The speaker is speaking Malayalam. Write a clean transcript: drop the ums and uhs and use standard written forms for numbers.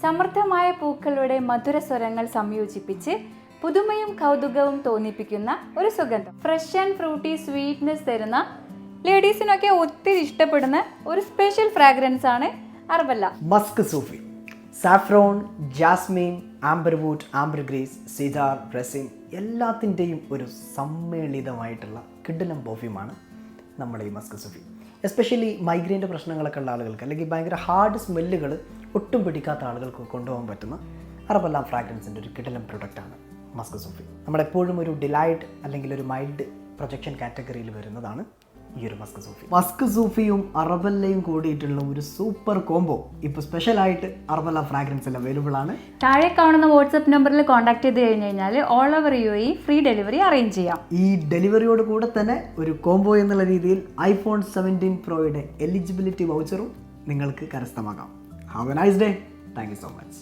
സമൃദ്ധമായ പൂക്കളുടെ മധുര സ്വരങ്ങൾ സംയോജിപ്പിച്ച് പുതുമയും കൗതുകവും തോന്നിപ്പിക്കുന്ന ഒരു സുഗന്ധം. ഫ്രഷ് ആൻഡ് ഫ്രൂട്ടി സ്വീറ്റ്നെസ് തരുന്ന ലേഡീസിനൊക്കെ ഒത്തിരി ഇഷ്ടപ്പെടുന്ന ഒരു സ്പെഷ്യൽ ഫ്രാഗ്രൻസ് ആണ് അർബല്ല. മസ്ക് സൂഫി, സാഫ്രോൺ, ജാസ്മിൻ, ആംബർവുഡ്, ആംബർഗ്രേസ്, സീതാർ, റെസിൻ എല്ലാത്തിൻ്റെയും ഒരു സമ്മേളിതമായിട്ടുള്ള കിടിലം പെർഫ്യൂമാണ് നമ്മുടെ ഈ മസ്ക് സൂഫി. എസ്പെഷ്യലി മൈഗ്രെയിൻ്റെ പ്രശ്നങ്ങളൊക്കെ ഉള്ള ആളുകൾക്ക്, അല്ലെങ്കിൽ ഭയങ്കര ഹാർഡ് സ്മെല്ലുകൾ ഒട്ടും പിടിക്കാത്ത ആളുകൾക്ക് കൊണ്ടുപോകാൻ പറ്റുന്ന അർബല്ല ഫ്രാഗ്രൻസിൻ്റെ ഒരു കിടിലം പ്രൊഡക്റ്റാണ് മസ്ക് സൂഫി. നമ്മളെപ്പോഴും ഒരു ഡിലൈറ്റ് അല്ലെങ്കിൽ ഒരു മൈൽഡ് പ്രൊജക്ഷൻ കാറ്റഗറിയിൽ വരുന്നതാണ് ഈ ഒരു മസ്ക് സൂഫി. മസ്ക് സൂഫിയും അർബല്ലയും കൂടിയിട്ടുള്ള ഒരു സൂപ്പർ കോംബോ ഇപ്പോൾ സ്പെഷ്യലായിട്ട് അർബല്ല ഫ്രാഗ്രൻസിൽ അവൈലബിൾ ആണ്. താഴെ കാണുന്ന വാട്സപ്പ് നമ്പറിൽ കോൺടാക്ട് ചെയ്ത് കഴിഞ്ഞ് കഴിഞ്ഞാൽ all over UAE free delivery arrange ചെയ്യാം. ഈ ഡെലിവറിയോട് കൂടെ തന്നെ ഒരു കോംബോ എന്നുള്ള രീതിയിൽ iPhone 17 Proയുടെ എലിജിബിലിറ്റി വൗച്ചറും നിങ്ങൾക്ക് കരസ്ഥമാക്കാം. Have a nice day. Thank you so much.